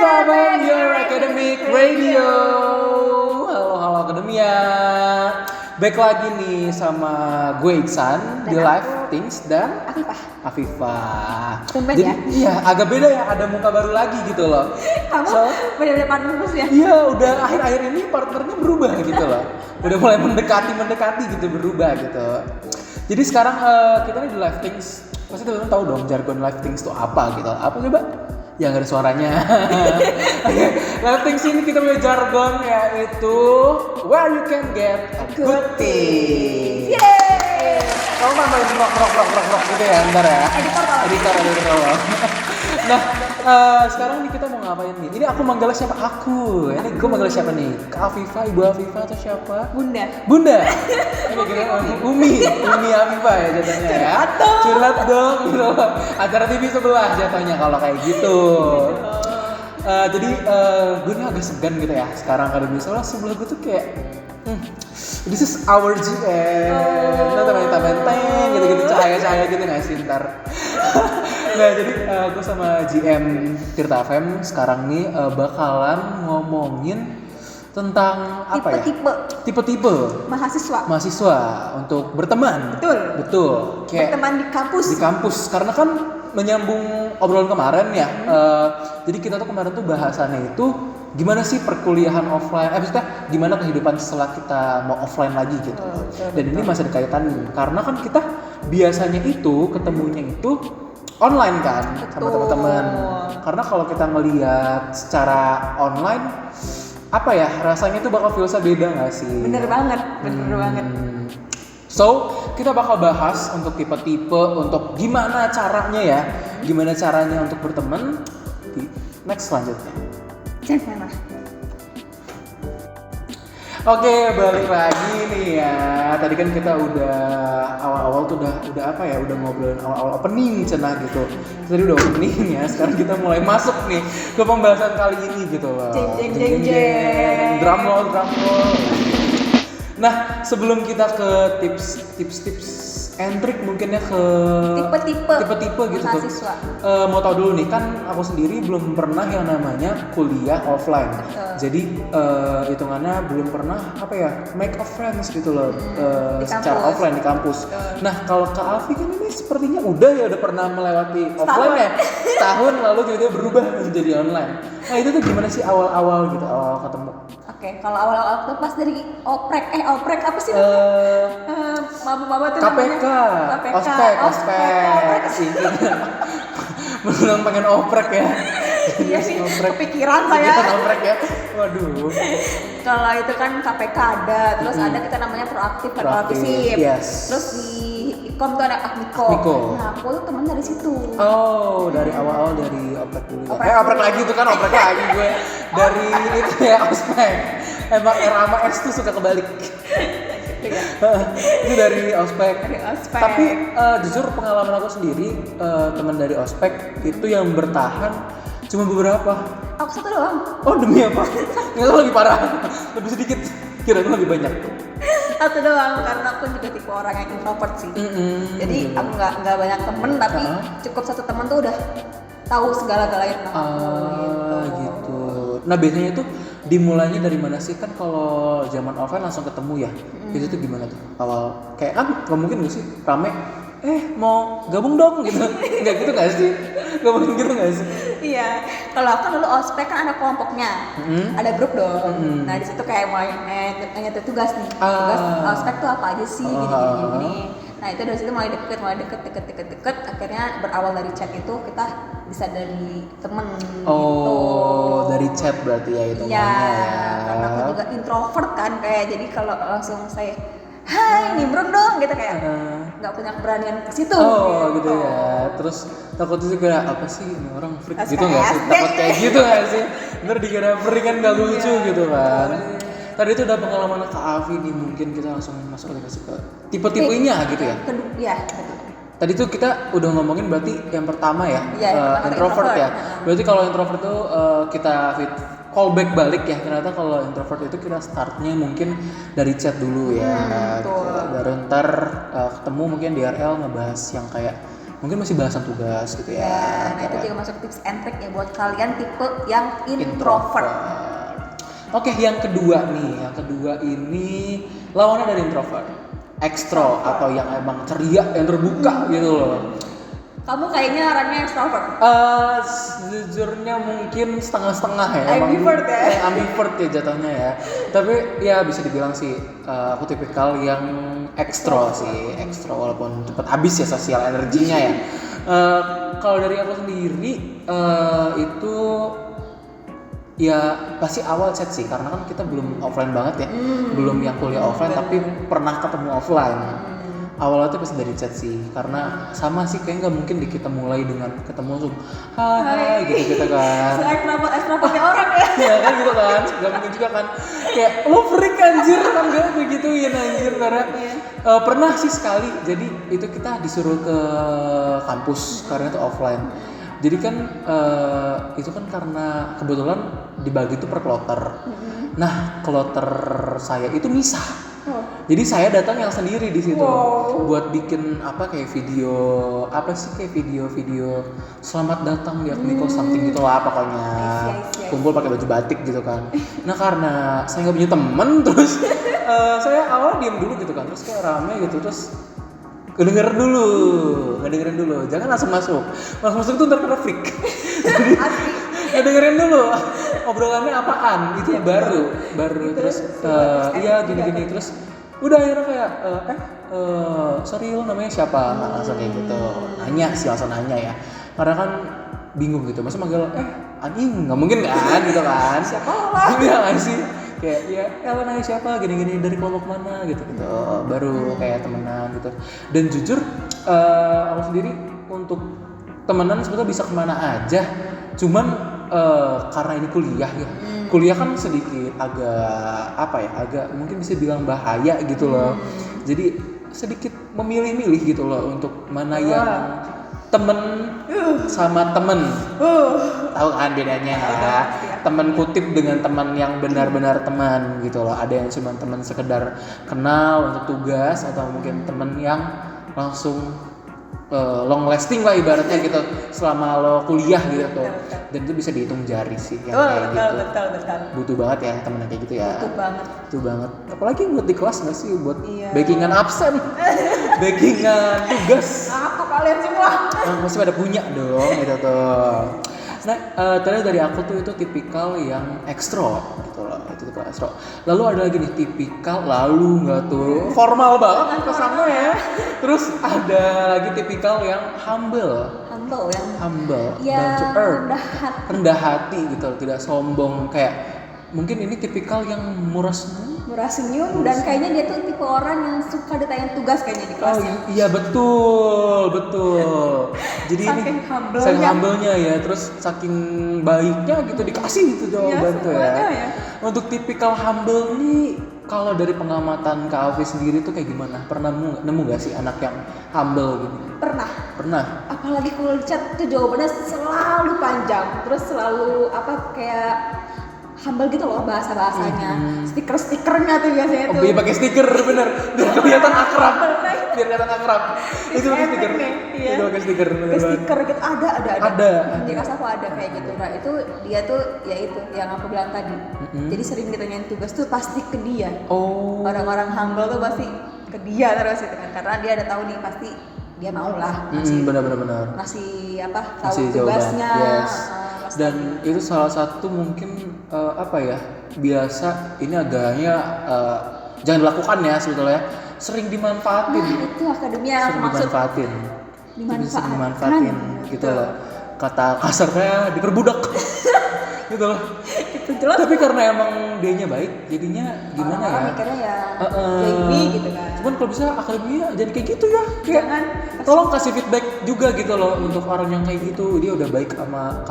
Fabam, your academic radio. Halo Akademia. Baik lagi nih sama gue Iksan di Live Things dan Afifah. Tumben Jadi, ya? Iya, agak beda ya, ada muka baru lagi gitu loh. Kamu benar-benar partner terus ya? Iya, udah akhir-akhir ini partnernya berubah gitu loh. Udah mulai mendekati gitu, berubah gitu. Jadi sekarang kita nih di Live Things. Pasti teman-teman tahu dong jargon Live Things itu apa gitu. Apa coba? Yang ada suaranya. Oke, Live Things ini kita punya jargon yaitu where you can get a good thing. Yeay! Kamu main rock gitu ya, ntar ya. Editor. Nah, sekarang nih kita mau ngapain nih? Ini aku manggil siapa? Aku. Ini gue manggil siapa nih? Kak Afifah, Ibu Afifah atau siapa? Bunda. Ini gimana? Umi Afifah ya jatuhnya ya. Curhat dong gitu. Acara TV sebelah jatuhnya kalau kayak gitu. Jadi gue ini agak segan gitu ya sekarang karena soalnya sebelah gue tuh kayak this is our GM. Nah, benteng gitu cahaya gitu nggak sih ntar. Nah, jadi gue sama GM Tirta FM sekarang nih bakalan ngomongin tentang apa tipe-tipe mahasiswa untuk berteman. Betul. Kayak berteman di kampus karena kan menyambung obrolan kemarin ya. Jadi kita tuh kemarin tuh bahasannya itu gimana sih perkuliahan offline, maksudnya gimana kehidupan setelah kita mau offline lagi gitu. Dan ini masih ada kaitannya karena kan kita biasanya itu ketemunya itu online kan sama teman-teman. Karena kalau kita ngelihat secara online apa ya rasanya tuh bakal feelsnya beda nggak sih? Bener banget. So kita bakal bahas untuk tipe-tipe untuk gimana caranya untuk berteman di next selanjutnya. Jangan. Oke, balik lagi nih ya. Tadi kan kita udah awal-awal tuh udah apa ya? Udah ngobrolin awal-awal opening cenah gitu. Tadi udah opening ya. Sekarang kita mulai masuk nih ke pembahasan kali ini gitu loh. Jeng. Drum roll. Nah, sebelum kita ke tips and trick mungkin ya ke tipe-tipe gitu mahasiswa. Tuh. Mau tahu dulu nih kan aku sendiri belum pernah yang namanya kuliah offline. Jadi hitungannya belum pernah make a friends gitu loh secara offline di kampus. Nah, kalau Kak Afi kan ini sepertinya udah pernah melewati offline ya. Tahun lalu tiba-tiba berubah menjadi online. Nah, itu tuh gimana sih awal ketemu? Oke, kalau awal-awal tuh pas dari oprek apa sih namanya? Maba tuh KPK, ospek. Belum pengen oprek ya. Iya sih, kepikiran saya. Oprek ya. Waduh. Kalau itu kan KPK ada, terus ada kita namanya proaktif. Yes. Terus di Ikom tuh ada Akmiko. Nah, aku tuh temen dari situ. Oh, dari awal dari oprek dulu. Oprek lagi tuh kan oprek lagi gue. Dari itu ya ospek. Emang R sama S tuh suka kebalik. Itu dari ospek. Tapi jujur pengalaman aku sendiri teman dari ospek itu yang bertahan cuma beberapa. Aku satu doang. Oh, demi apa? Nggak lebih parah, lebih sedikit. Kira-kira lebih banyak. Satu doang karena aku juga tipe orang yang introvert sih. Jadi aku nggak banyak temen tapi cukup satu teman tuh udah tahu segala-galanya tentang aku gitu. Nah, biasanya itu dimulainya dari mana sih? Kan kalau zaman offline langsung ketemu ya. Itu tuh gimana tuh? Awal kayak kan nggak mungkin nggak sih rame mau gabung dong gitu. Nggak gitu nggak sih? Nggak mungkin gitu nggak sih? Iya, kalau aku dulu ospek kan ada kelompoknya, ada grup dong. Nah di situ kayak mulai nanya tugas nih, tugas ospek tuh apa aja sih, gini. Nah itu dari situ mulai deket. Akhirnya berawal dari chat itu kita bisa dari temen. Oh, gitu. Dari chat berarti ya itu. Iya, karena aku juga introvert kan kayak jadi kalau langsung saya hai nimbrung dong gitu kayak nggak punya keberanian ke situ. Gitu ya. Terus takutnya juga apa sih ini orang freak gitu nggak sih? Takut kayak gitu nggak sih? Ntar dikira freak kan nggak lucu gitu kan. Tadi itu udah pengalaman Kak Afi nih, mungkin kita langsung masuk ke tipe-tipenya gitu ya. Iya. Tadi tuh kita udah ngomongin berarti yang pertama ya, introvert ya. Berarti kalau introvert tuh kita callback balik ya. Ternyata kalau introvert itu kita startnya mungkin dari chat dulu ya. Baru ntar ketemu mungkin di RL ngebahas yang kayak mungkin masih bahasan tugas gitu ya. Ya, nah itu juga masuk tips and trick ya buat kalian tipe yang introvert. Oke, yang kedua nih, yang kedua ini lawannya dari introvert, ekstro atau yang emang ceria, yang terbuka gitu loh. Kamu kayaknya orangnya extrovert. Sejujurnya mungkin setengah-setengah ya. Ambivert ya. Ambivert ya jatuhnya ya. Tapi ya bisa dibilang sih aku tipikal yang ekstro sih, ekstro walaupun cepet habis ya sosial energinya ya. Kalau dari aku sendiri itu ya pasti awal chat sih, karena kan kita belum offline banget ya, belum yang kuliah offline tapi pernah ketemu offline. Awalnya tuh pasti dari chat sih, karena sama sih kayak nggak mungkin kita mulai dengan ketemu langsung hai gitu kan. Extrovert kayak orang ya. Iya kan gitu kan, nggak mungkin juga kan. Kayak lo freak anjir kan nggak begituin anjir karena pernah sih sekali. Jadi itu kita disuruh ke kampus karena itu offline. Jadi kan itu kan karena kebetulan dibagi tuh per kloter. Nah kloter saya itu misah. Jadi saya datang yang sendiri di situ buat bikin apa kayak video apa sih kayak video selamat datang di Akmiko something gitu lah pokoknya. Kumpul pakai baju batik gitu kan. Nah karena saya nggak punya temen terus saya awal diem dulu gitu kan, terus kayak rame gitu, terus ngedengerin dulu, jangan langsung masuk tuh ntar kena freak. Jadi ngedengerin dulu obrolannya apaan, itu baru terus iya gini terus udah akhirnya kayak sorry lo namanya siapa, langsung kayak gitu langsung nanya ya, karena kan bingung gitu, masa manggil anjing nggak mungkin kan gitu kan, siapa lah iya nggak sih kayak ya Ella nanya siapa gini dari kelompok mana gitu baru kayak temenan gitu. Dan jujur aku sendiri untuk temenan sebetulnya bisa kemana aja, cuman karena ini kuliah kan sedikit agak mungkin bisa bilang bahaya gitu loh, jadi sedikit memilih-milih gitu loh untuk mana yang temen sama temen. Tahu kan bedanya ya, temen kutip dengan teman yang benar-benar teman gitu loh. Ada yang cuma teman sekedar kenal untuk tugas, atau mungkin temen yang langsung long lasting lah ibaratnya gitu selama lo kuliah gitu tuh. Dan itu bisa dihitung jari sih yang kayak gitu. Betul. Butuh banget ya temen kayak gitu ya. Butuh banget. Apalagi buat di kelas nggak sih, buat backingan absen, backingan tugas. Aku kalian semua. Masih pada punya dong gitu tuh. Nah, ternyata dari aku tuh itu tipikal yang ekstro gitu loh, itu tipikal ekstro. Lalu ada lagi nih tipikal, nggak tuh formal banget kesannya ya. Terus ada lagi tipikal yang humble, down to earth, rendah hati gitu, tidak sombong, kayak mungkin ini tipikal yang murah senyum dan kayaknya dia tuh tipe orang yang suka ditanyain tugas kayaknya di kelasnya. Iya betul. Jadi saking humble-nya ya, terus saking baiknya gitu dikasih gitu jawaban tuh ya. Untuk tipikal humble nih, kalau dari pengamatan Kak Alfi sendiri tuh kayak gimana? Pernah nemu gak sih anak yang humble gitu? Pernah. Apalagi kalau di chat tuh jawabannya selalu panjang, terus selalu kayak humble gitu loh bahasanya, stiker-stikernya tuh biasanya tuh. Iya pakai stiker bener, biar kelihatan akrab. Itu pakai stiker. Itu pakai stiker. Stiker gitu ada. Di kelas aku ada kayak gitu. Nah itu dia tuh ya itu yang aku bilang tadi. Jadi sering ditanyain tugas tuh pasti ke dia. Orang-orang humble tuh pasti ke dia terus itu kan, karena dia ada tahu nih pasti dia mau lah. Benar. Masih tahu tugasnya. Yes. Dan itu salah satu mungkin biasa ini agaknya jangan dilakukan ya sebetulnya, sering dimanfaatin. Itu akademia aku maksud. Dimanfaatin gitu loh. Kata kasarnya diperbudak. Gitu loh. Itu jelas. Tapi karena emang dianya baik, jadinya gimana ya? Mikirnya ya ini gitu kan. Cuman kalau bisa akademia jangan kayak gitu ya. Jangan. Tolong kasih feedback juga gitu loh untuk orang yang kayak gitu. Dia udah baik sama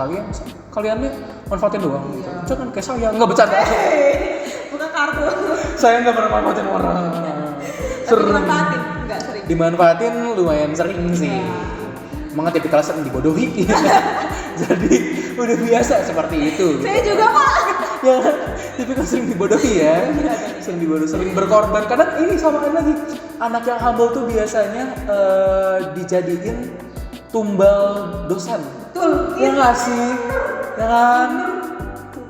kaliannya manfaatin doang gitu. Jangan kayak saya, enggak bercanda. Bukan kartu. Saya enggak pernah manfaatin orang. Dimanfaatin, enggak sering. Dimanfaatin lumayan sering sih. Emang tipikal sering dibodohi. Jadi udah biasa seperti itu. Saya gitu. Juga Pak. Ya, tipikal sering dibodohi ya. Sering berkorban. Karena ini samaan lagi. Anak yang humble tuh biasanya dijadiin tumbal dosen. Betul. Ya nggak sih? Ya kan?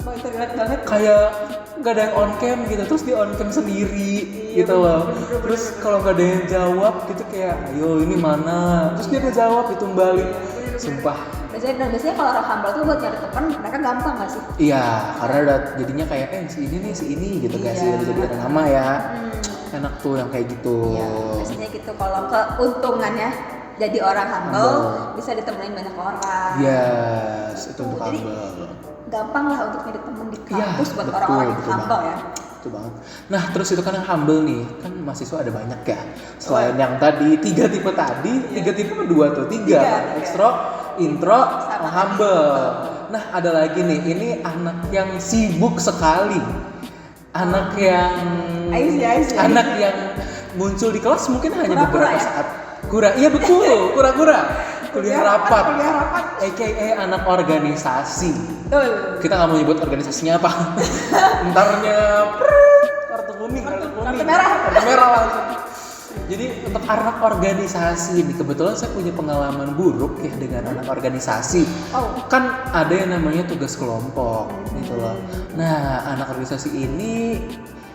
Wah, itu relate banget. Kayak nggak ada yang on cam gitu, terus dia on cam sendiri gitu loh. Terus kalau nggak ada yang jawab gitu kayak, ayo ini mana? Terus dia ngejawab ditumbalin. Sumpah. Biasanya kalau orang humble tuh buat nyari teman mereka gampang nggak sih? Iya, karena udah jadinya kayak si ini nih si ini gitu guys sih, udah jadi ada nama ya. Enak tuh yang kayak gitu. Iya, biasanya gitu kalau keuntungannya jadi orang humble bisa ditemenin banyak orang. Yes, itu untuk Jadi, humble. gampang lah untuk nyari temen di kampus buat betul, orang-orang yang betul humble banget. ya. Betul banget. Nah, terus itu kan yang humble nih, kan mahasiswa ada banyak ya. Selain yang tadi, 3 tipe tadi, 3 tipe kan 2 tuh, 3. Ekstro, intro, sama humble. Nah, ada lagi nih, ini anak yang sibuk sekali. Anak yang anak yang muncul di kelas mungkin hanya beberapa saat. Iya betul, kura-kura. Kuliah rapat. AKA anak organisasi. Betul. Kita nggak mau nyebut organisasinya apa. Entarnya kartu merah langsung. Jadi untuk anak organisasi ini kebetulan saya punya pengalaman buruk ya dengan anak organisasi. Kan ada yang namanya tugas kelompok gitu loh. Nah, anak organisasi ini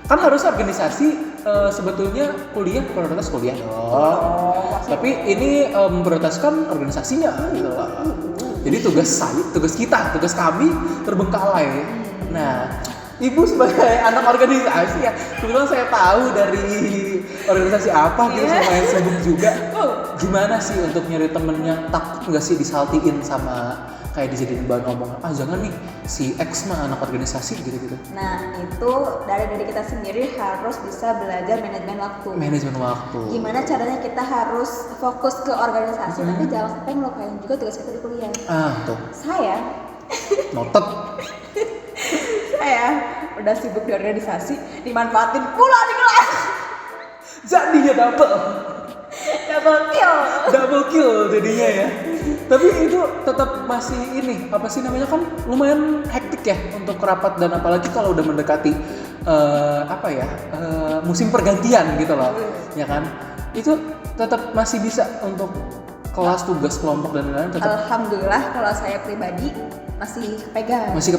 kan harus organisasi sebetulnya prioritas kuliah dong. Tapi ini memprioritaskan organisasinya gitu loh. Jadi tugas kami terbengkalai. Nah, Ibu sebagai anak organisasi ya, kebetulan saya tahu dari organisasi apa gitu, lumayan sibuk juga. Gimana sih untuk nyari temennya, takut nggak sih disaltiin sama kayak dijadiin bahan omongan, jangan nih si X mah anak organisasi gitu-gitu. Nah, itu dari kita sendiri harus bisa belajar manajemen waktu. Gimana caranya kita harus fokus ke organisasi, tapi jangan sampai ngelupain juga tugas kita di kuliah. Tuh. Saya noted. Saya udah sibuk di organisasi, dimanfaatin pula di kelas. Jadinya double kill jadinya ya. Tapi itu tetap masih ini apa sih namanya, kan lumayan hektik ya untuk rapat, dan apalagi kalau udah mendekati musim pergantian gitu loh, ya kan? Itu tetap masih bisa untuk kelas, tugas kelompok dan lain-lain tetap. Alhamdulillah kalau saya pribadi masih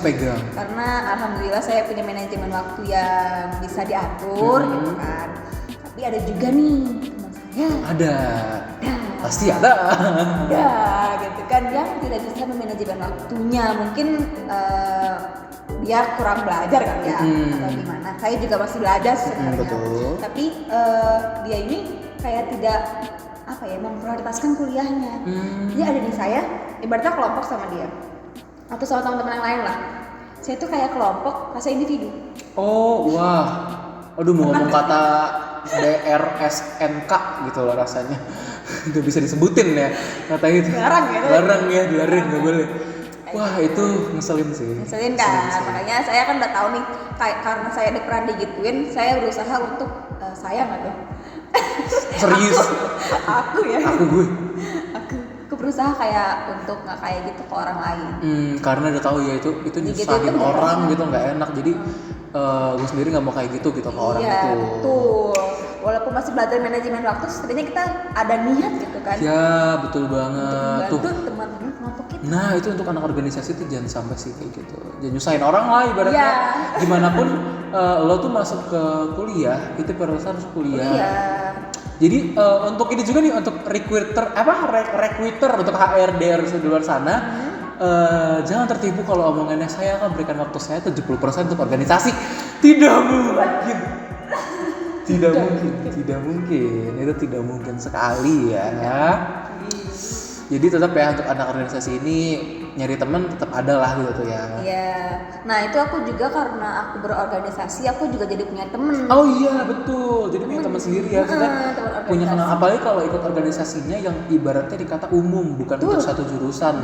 kepegang. Karena alhamdulillah saya punya manajemen waktu yang bisa diatur gitu kan. Tapi ada juga nih teman saya. Pasti ada. Gitu kan, yang tidak bisa memanajemen waktunya. Mungkin dia kurang belajar kan ya, atau gimana. Saya juga masih belajar sebenarnya. Tapi dia ini kayak tidak memprioritaskan kuliahnya. Jadi ada di saya, ibaratnya kelompok sama dia atau sama teman-teman yang lain lah. Saya tuh kayak kelompok, saya individu. Aduh, mau ngomong kata DRSNK gitu loh rasanya. Gak bisa disebutin ya kata itu. Larang ya, nggak boleh. Wah, itu ngeselin kan. Makanya saya kan udah tahu nih, karena saya udah pernah digituin, saya berusaha untuk sayang atau serius. Aku berusaha kayak untuk nggak kayak gitu ke orang lain. Karena udah tahu ya itu nyusahin orang gitu, nggak enak. Jadi gue sendiri nggak mau kayak gitu ke orang itu. Iya, betul. Walaupun masih belajar manajemen waktu, setidaknya kita ada niat gitu kan. Ya, betul banget. Untuk membantu teman-teman kelompok kita. Nah, itu untuk anak organisasi itu jangan sampai sih kayak gitu. Jangan nyusahin orang lah ibaratnya. Gimana pun lo tuh masuk ke kuliah, itu prioritas harus kuliah. Jadi untuk ini juga nih, untuk recruiter untuk HRD harus di luar sana. Jangan tertipu kalau omongannya saya akan berikan waktu saya 70% untuk organisasi. Tidak mungkin. Itu tidak mungkin sekali ya. Jadi tetap ya untuk anak organisasi ini nyari teman tetap ada lah gitu ya. Iya. Nah, itu aku juga karena aku berorganisasi, aku juga jadi punya temen. Oh iya, betul. Jadi punya teman sendiri ya. Kita punya kenal, apalagi kalau ikut organisasinya yang ibaratnya dikata umum, bukan untuk satu jurusan.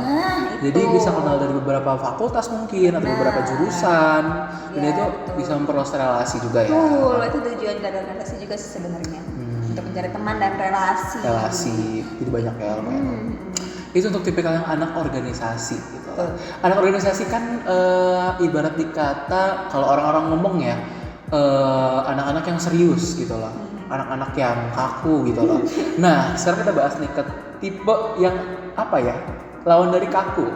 Jadi bisa kenal dari beberapa fakultas mungkin atau beberapa jurusan. Dan itu bisa memperluas relasi juga ya. Betul, itu tujuan dari organisasi juga sih sebenarnya. Untuk mencari teman dan relasi. Jadi banyak ya. Itu untuk tipikal yang anak organisasi gitu. Anak organisasi kan ibarat dikata kalau orang-orang ngomong ya, anak-anak yang serius gitu loh. Anak-anak yang kaku gitu loh. Nah, sekarang kita bahas nih ke tipe yang apa ya, lawan dari kaku,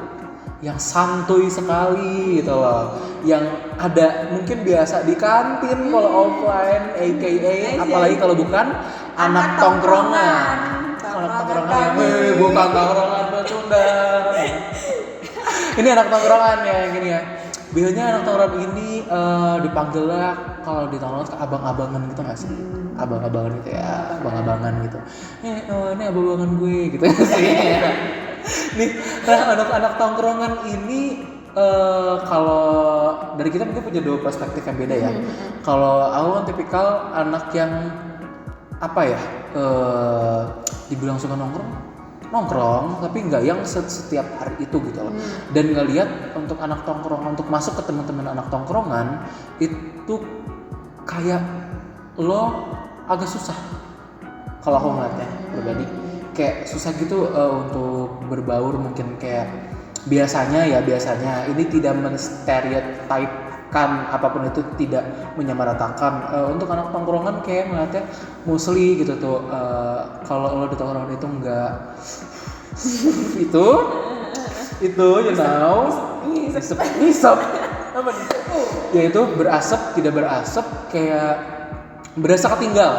yang santuy sekali gitu loh, yang ada mungkin biasa di kantin kalau offline, aka apalagi kalau bukan anak tongkrongan. Anak tongkrongan, bukan tongkrongan pecundang. Ini anak tongkrongan ya, yang gini ya. Biasanya anak tongkrongan ini dipanggil lah kalau di tongkrongan ke abang-abangan gitu nggak sih? Abang-abangan gitu ya, abang-abangan gitu. Ini abang-abangan gue gitu sih. Nih, anak-anak tongkrongan ini kalau dari kita mungkin punya dua perspektif yang beda ya. Kalau aku kan tipikal anak yang apa ya, dibilang suka nongkrong, tapi nggak yang setiap hari itu gitu loh. Dan ngelihat untuk anak tongkrongan, untuk masuk ke teman-teman anak tongkrongan itu kayak lo agak susah. Kalau aku ngeliatnya pribadi, kayak susah gitu untuk berbaur, mungkin kayak biasanya ini tidak menstereotipkan apapun itu, tidak menyamaratakan. Untuk anak tongkrongan kayak ngeliatnya mostly gitu tuh, kalau lo di tongkrongan itu enggak itu you know isep apa nih? Ya itu berasap tidak berasap, kayak berasa ketinggal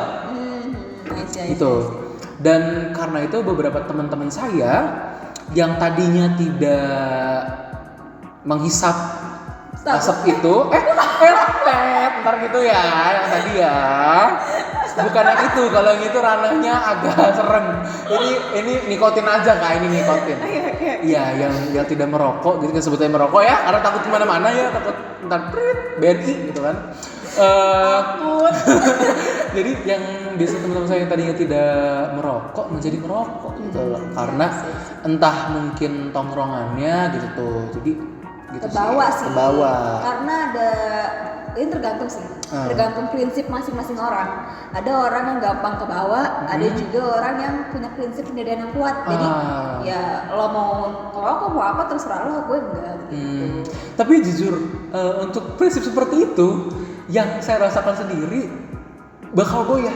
itu. Dan karena itu beberapa teman-teman saya yang tadinya tidak menghisap asap itu ntar gitu ya, yang tadi ya bukan yang itu. Kalau yang itu ranahnya agak serem. Ini nikotin aja Kak, ini nikotin. Iya, yang tidak merokok gitu kan, sebutnya merokok ya, karena takut kemana-mana ya, takut ntar BNI gitu kan. Takut. Jadi yang biasa teman-teman saya yang tadinya tidak merokok menjadi merokok gitu loh, karena entah mungkin tongkrongannya gitu tuh, jadi gitu kebawa sih. Karena ada, ini tergantung sih, tergantung prinsip masing-masing orang. Ada orang yang gampang kebawa, ada juga orang yang punya prinsip pendirian yang kuat. Jadi ya lo mau ngerokok mau apa terserah lo, gue enggak gitu. Tapi jujur untuk prinsip seperti itu yang saya rasakan sendiri bakal goyah.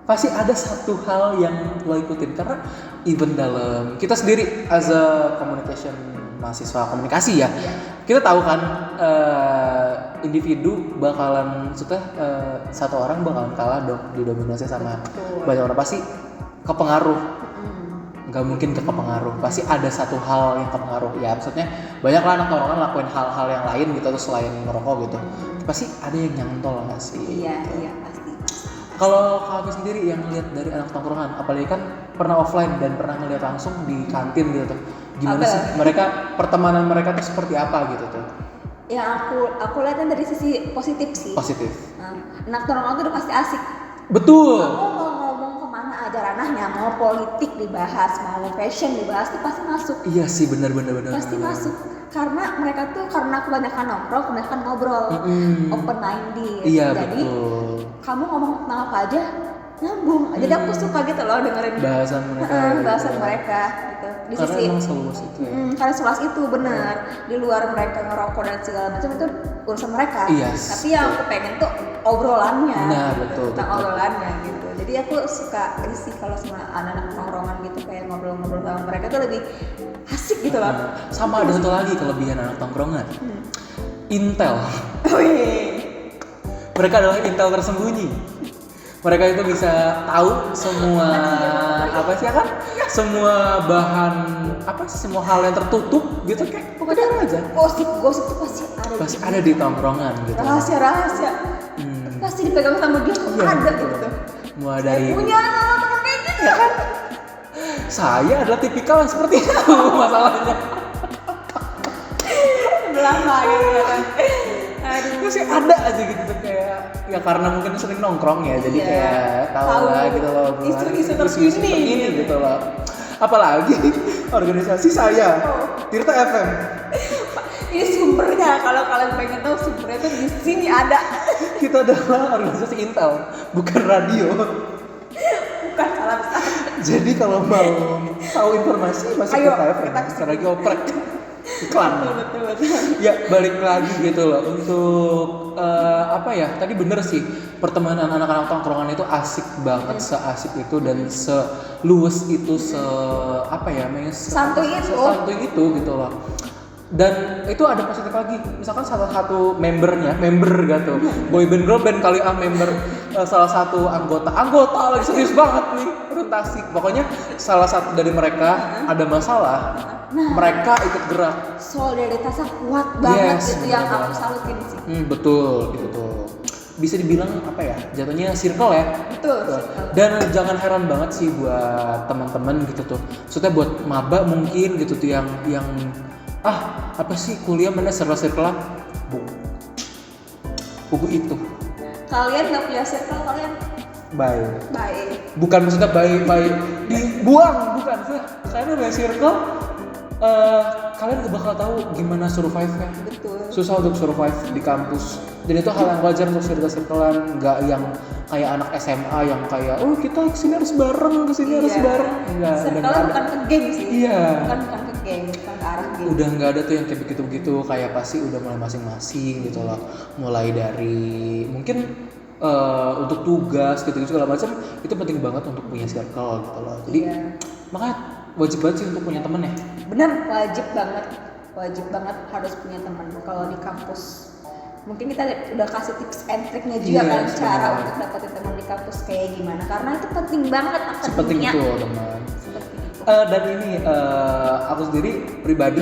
Pasti ada satu hal yang lo ikutin, karena even dalam kita sendiri as a communication, mahasiswa komunikasi ya, kita tahu kan individu bakalan satu orang bakalan kalah didominasi sama banyak orang, pasti kepengaruh. Nggak mungkin kepengaruh, pasti ada satu hal yang kepengaruh ya. Maksudnya banyak lah anak tongkrongan lakuin hal-hal yang lain gitu tuh selain merokok gitu, pasti ada yang nyantol nggak sih? Iya pasti. Kalau kami sendiri yang lihat dari anak tongkrongan, apalagi kan pernah offline dan pernah ngeliat langsung di kantin gitu tuh, gimana sih mereka, pertemanan mereka tuh seperti apa gitu tuh? Ya aku lihatnya dari sisi positif sih. Positif. Anak tongkrongan tuh udah pasti asik. Betul. Aku mau ngomong kemana aja ranahnya, mau politik dibahas, mau fashion dibahas, itu pasti masuk. Iya sih, benar. Pasti masuk. Karena mereka tuh karena kebanyakan nongkrong, kebanyakan ngobrol, open minded. Iya, jadi betul. kamu ngomong tentang apa aja nyambung. Jadi aku suka gitu loh dengerin bahasan mereka gitu. Di karena sisi emang seluas itu ya. Karena seluas itu bener. Di luar mereka ngerokok dan segala macam itu urusan mereka. Yes. Tapi yang aku pengen tuh obrolannya. Nah, gitu. betul. Obrolannya gitu. Jadi aku suka sih kalau sama anak-anak tongkrongan gitu, kayak ngobrol-ngobrol sama mereka tuh lebih asik gitu loh. Sama ada satu lagi kelebihan anak tongkrongan. Intel. Mereka adalah intel tersembunyi. Mereka itu bisa tahu semua semua bahan semua hal yang tertutup gitu, kayak pokoknya aja. Gosip tuh pasti ada di tongkrongan gitu. Rahasia. Pasti dipegang sama dia tuh ada gitu. Mulai dari punya teman kayak gitu ya kan. Saya adalah tipikal yang seperti itu masalahnya. Lama gitu kan. Masih ada aja gitu tuh, kayak ya karena mungkin sering nongkrong ya, jadi kayak tahu lah gitu loh isu-isu terkini gitu loh. Apalagi organisasi saya Tirta FM. Ini sumbernya, kalau kalian pengen tahu sumbernya tuh di sini ada. Kita adalah organisasi Intel, bukan radio. Bukan, salah besar. Jadi kalau mau tahu informasi masuk ke FM. Kita lagi oprek. iklan. betul. Ya balik lagi gitu loh untuk apa ya, tadi bener sih, pertemanan anak-anak tongkrongan itu asik banget, seasik itu dan seluas itu, apa ya, Santuy itu. sesantuy itu gitu loh. Dan itu ada positif lagi, misalkan salah satu member gitu, boyband girl band kali member, salah satu anggota lagi serius banget nih presentasi, pokoknya salah satu dari mereka ada masalah, mereka ikut gerak. Solidaritasnya kuat banget, Yes, itu yang bener aku banget. salutin sih. Betul gitu tuh, bisa dibilang apa ya, jatuhnya circle ya. Betul. Dan jangan heran banget sih buat teman-teman gitu tuh, maksudnya buat maba mungkin gitu tuh yang apa sih kuliah mana circle-circle, buku itu Kalian nggak punya circle, kalian baik, baik. maksudnya baik dibuang, bukan sih, kalian punya circle, kalian gak bakal tahu gimana survive-nya. Betul. Susah untuk survive di kampus, dan itu hal yang wajar untuk circle-circlean, nggak yang kayak anak SMA yang kayak kita kesini harus bareng, harus bareng, enggak. Circle bukan ke geng sih. Iya. Bukan ke geng, bukan ke arah geng. Udah nggak ada tuh yang kayak begitu-begitu, kayak pasti udah mulai masing-masing gitu loh, mulai dari mungkin untuk tugas gitu segala macam, itu penting banget untuk punya circle gitu loh. Jadi makanya wajib banget sih untuk punya temen ya. Bener, wajib banget harus punya teman kalau di kampus. Mungkin kita udah kasih tips and triknya juga Iya, kan, cara sebenarnya. untuk dapetin teman di kampus kayak gimana, karena itu penting banget Sepenting akademiknya. itu teman. Seperti itu. Dan ini aku sendiri pribadi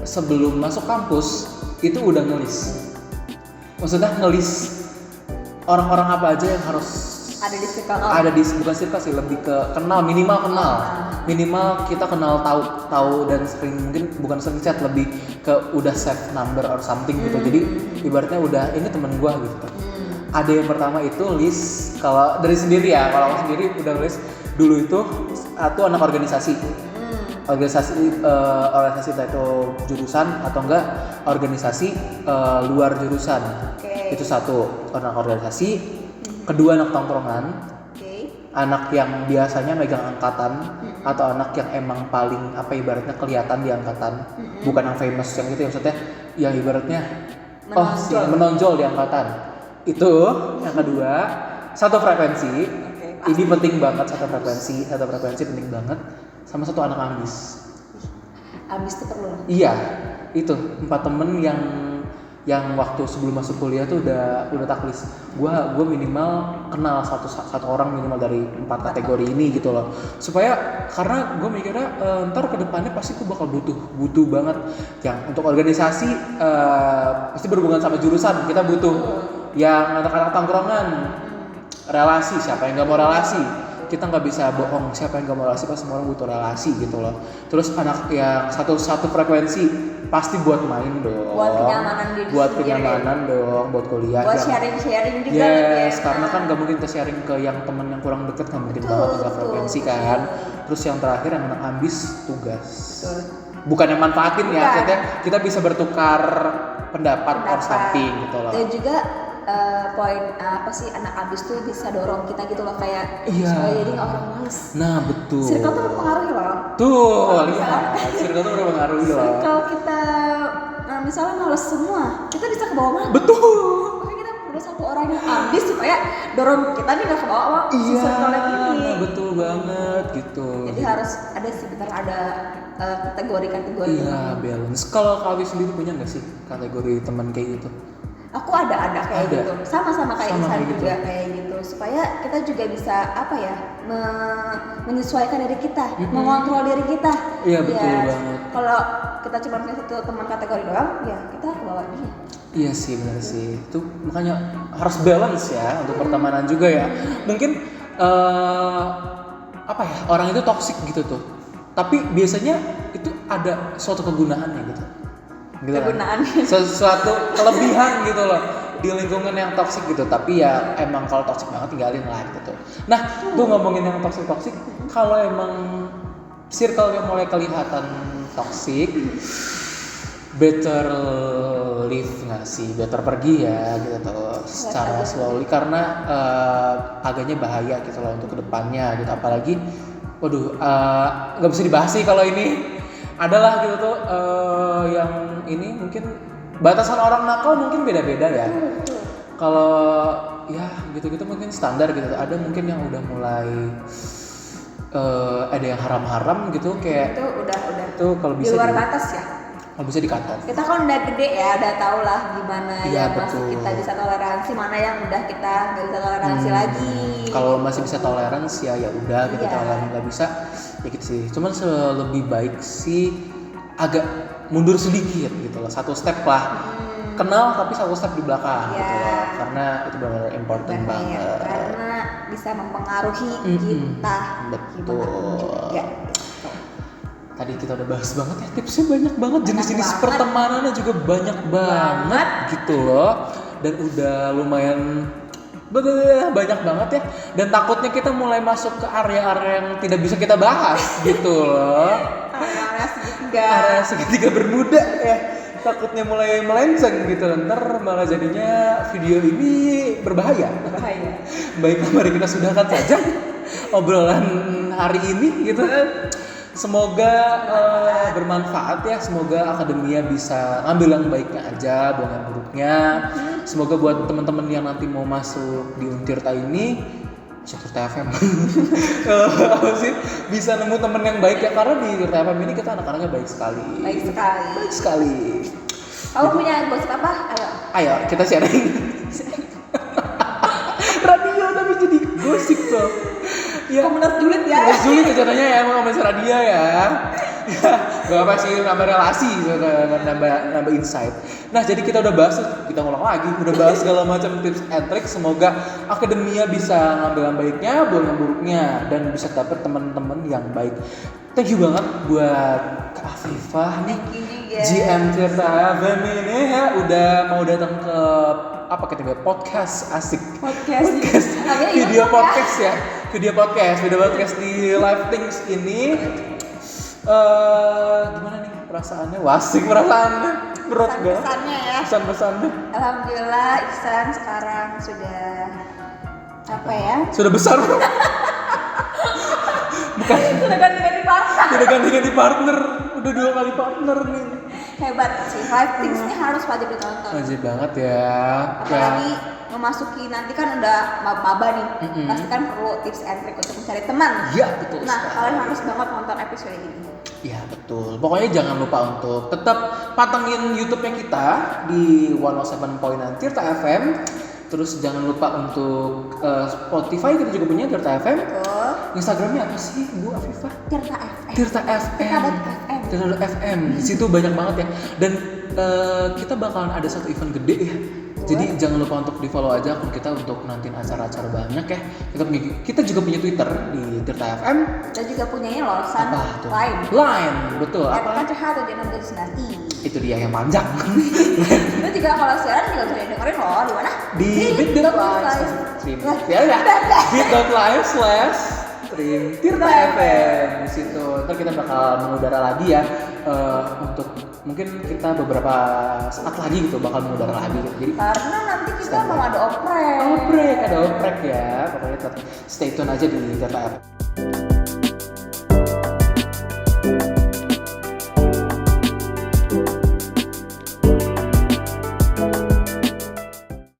sebelum masuk kampus itu udah ngelis. Maksudnya ngelis orang-orang apa aja yang harus Ada di circle. ada di, bukan circle sih, lebih ke kenal, minimal kita kenal, tahu dan sering, mungkin bukan sering chat, lebih ke udah save number or something gitu. Jadi ibaratnya udah ini temen gua gitu. Ada yang pertama itu list, kalau dari sendiri ya, kalau aku sendiri udah list dulu itu anak organisasi. Organisasi entah itu jurusan atau enggak organisasi luar jurusan. Oke. Itu satu, anak organisasi. Kedua, anak tongkrongan, Oke. anak yang biasanya megang angkatan, atau anak yang emang paling ibaratnya kelihatan di angkatan, bukan yang famous yang gitu ya, maksudnya yang ibaratnya menonjol di angkatan. Itu yang kedua. Satu frekuensi. Oke, Ini penting banget, satu frekuensi penting banget, sama satu anak ambis. Ambis itu perlu lah. Iya, itu 4 temen yang waktu sebelum masuk kuliah tuh udah taklis. Gua minimal kenal satu orang minimal dari 4 kategori ini gitu loh. Supaya karena gue mikirnya ntar kedepannya pasti gue bakal butuh banget yang untuk organisasi, pasti berhubungan sama jurusan, kita butuh yang anak-anak tongkrongan, relasi, siapa yang nggak mau relasi. Kita nggak bisa bohong, siapa yang gak mau relasi, pasti semua orang butuh relasi gitu loh. Terus anak yang satu frekuensi pasti buat main dong, Buat kenyamanan diri buat sendiri. kenyamanan dong, buat kuliah, Buat yang- sharing juga. yes, ya. karena kan gak mungkin kita sharing ke yang temen yang kurang deket, kan mungkin banget tiga frekuensi kan. Terus yang terakhir yang anak ambis, tugas. Betul. Bukan yang manfaatin ya, Bukan. maksudnya kita bisa bertukar pendapat or something gitu loh. Dan juga poin apa sih, anak ambis tuh bisa dorong kita gitu loh, kayak Iya. supaya jadi nggak orang males. Nah betul. Circle tuh mempengaruhi loh. Tuh, Kalau lihat, misalnya- circle tuh berpengaruh loh. Kalau kita misalnya males semua, kita bisa ke bawah mana? Betul. Makanya kita perlu satu orang yang ambis supaya dorong kita nih nggak ke bawah sama si Iya, circle yang ini. nah betul banget gitu. Jadi harus ada sebentar ada kategori-kategori. Iya, balance. Kalau Kak Awi sendiri punya nggak sih kategori teman kayak gitu? Aku ada kayak Ada. gitu, sama-sama kayak Sama Insan kayak gitu. juga kayak gitu, supaya kita juga bisa apa ya, menyesuaikan diri kita, mengontrol diri kita. Iya, betul Ya, banget. Kalau kita cuma punya satu teman kategori doang, ya kita ke bawah dia. Iya sih, benar sih. Itu makanya harus balance ya untuk pertemanan juga ya. Mungkin apa ya, orang itu toksik gitu tuh. Tapi biasanya itu ada suatu kegunaannya gitu. Gitu kan? Kegunaannya. Sesuatu kelebihan gitu loh di lingkungan yang toksik gitu. Tapi ya emang kalau toksik banget tinggalin lah gitu. Nah, gue ngomongin yang toksik, kalau emang circle yang mulai kelihatan toksik, better leave nggak sih, better pergi ya gitu tuh secara slowly, karena agaknya bahaya gitu loh untuk kedepannya gitu. Apalagi waduh, nggak bisa dibahas sih kalau ini adalah gitu tuh yang ini mungkin batasan orang nakal mungkin beda-beda ya. Kalau ya gitu-gitu mungkin standar gitu. Ada mungkin yang udah mulai ada yang haram-haram gitu kayak itu udah tuh kalau di bisa luar batas ya. Kalau bisa dikata. Kita kan udah gede ya, udah tau lah gimana Iya, yang masih betul. kita bisa toleransi, mana yang udah kita nggak bisa toleransi lagi. Kalau masih bisa toleransi ya udah gitu. Iya. Kalau nggak bisa ya gitu sih. Cuman lebih baik sih agak mundur sedikit gitu loh, satu step lah. Kenal tapi satu step di belakang Iya. gitu loh. Karena itu benar-benar important Karena banget. ya, karena bisa mempengaruhi kita Betul. gimana pun juga. Tadi kita udah bahas banget ya, tipsnya banyak banget, jenis-jenis banget. pertemanannya juga banyak banget gitu loh. Dan udah lumayan banyak banget ya. Dan takutnya kita mulai masuk ke area-area yang tidak bisa kita bahas gitu loh. Area segitiga. Area segitiga bermuda ya. Takutnya mulai melenceng gitu, ntar malah jadinya video ini berbahaya. Bahaya. Baik, mari kita sudahkan saja obrolan hari ini gitu. Semoga bermanfaat ya, semoga akademia bisa ngambil yang baiknya aja, buang yang buruknya. Semoga buat teman-teman yang nanti mau masuk di Untirta ini, masuk Tirta FM, apa sih, bisa nemu temen yang baik ya, karena di Tirta FM ini kita anak-anaknya baik sekali. Baik sekali. Baik sekali. Kamu punya gosip apa? Ayo. Ayo kita sharing. Radio tapi jadi gosip tuh. Ya. Komunitas julid ya. Komunitas julid ya jadinya ya, emang komunitas radio ya. Gak apa sih, nambah relasi, nambah insight. Nah jadi kita udah bahas, kita ngulang lagi, udah bahas segala macam tips and trick. Semoga akademia bisa ngambil yang baiknya, buang yang buruknya, dan bisa dapet teman-teman yang baik. Thank you banget buat Kak Afifah nih, Thank you juga. GM Tirta FM ini ya, udah mau datang ke apa kita bilang podcast asik. Podcast. Namanya Video YouTube podcast ya. Video podcast di Live Things ini. Gimana nih perasaannya? Wasik perasaannya. Berat banget. Pesan-pesannya ya. Pesan-pesannya. Alhamdulillah Ihsan sekarang sudah apa ya? Sudah besar. Bukan. Sudah ganti-ganti partner. Sudah ganti-ganti partner. Udah 2 kali partner nih. Hebat sih. Live Things ini harus wajib ditonton. Wajib banget ya. Apalagi memasuki nanti kan udah maba nih. Pasti kan perlu tips and trick untuk mencari teman. Iya betul. Nah, sekali. kalian harus banget nonton episode ini. Iya betul. Pokoknya jangan lupa untuk tetap pantengin YouTube-nya kita di 107.9 Tirta FM. Terus jangan lupa untuk Spotify, kita juga punya Tirta FM. Betul. Instagramnya apa sih Bu Afifah? Tirta FM. Tirta FM. Tirta.fm. Tirta.fm. Di situ banyak banget ya. Dan kita bakalan ada satu event gede ya. Jadi jangan lupa untuk di follow aja akun kita untuk nantiin acara-acara banyak ya. Kita juga punya Twitter di Tirta FM. Dan juga punya ini loh, Sun Apa tuh? Line. Line, betul. At Apa? Kacaha 769i. Itu dia yang panjang. Itu juga kalau siaran juga bisa dengerin loh, di mana? Di bit.ly stream. Ya udah. bit.ly/stream Tirta FM di situ. Ntar kita bakal mengudara lagi ya, untuk mungkin kita beberapa saat lagi gitu bakal mengudara lagi gitu. Jadi Karena nanti kita mau ada oprek. ada oprek ya. Pokoknya tetap stay tune aja di Tirta FM.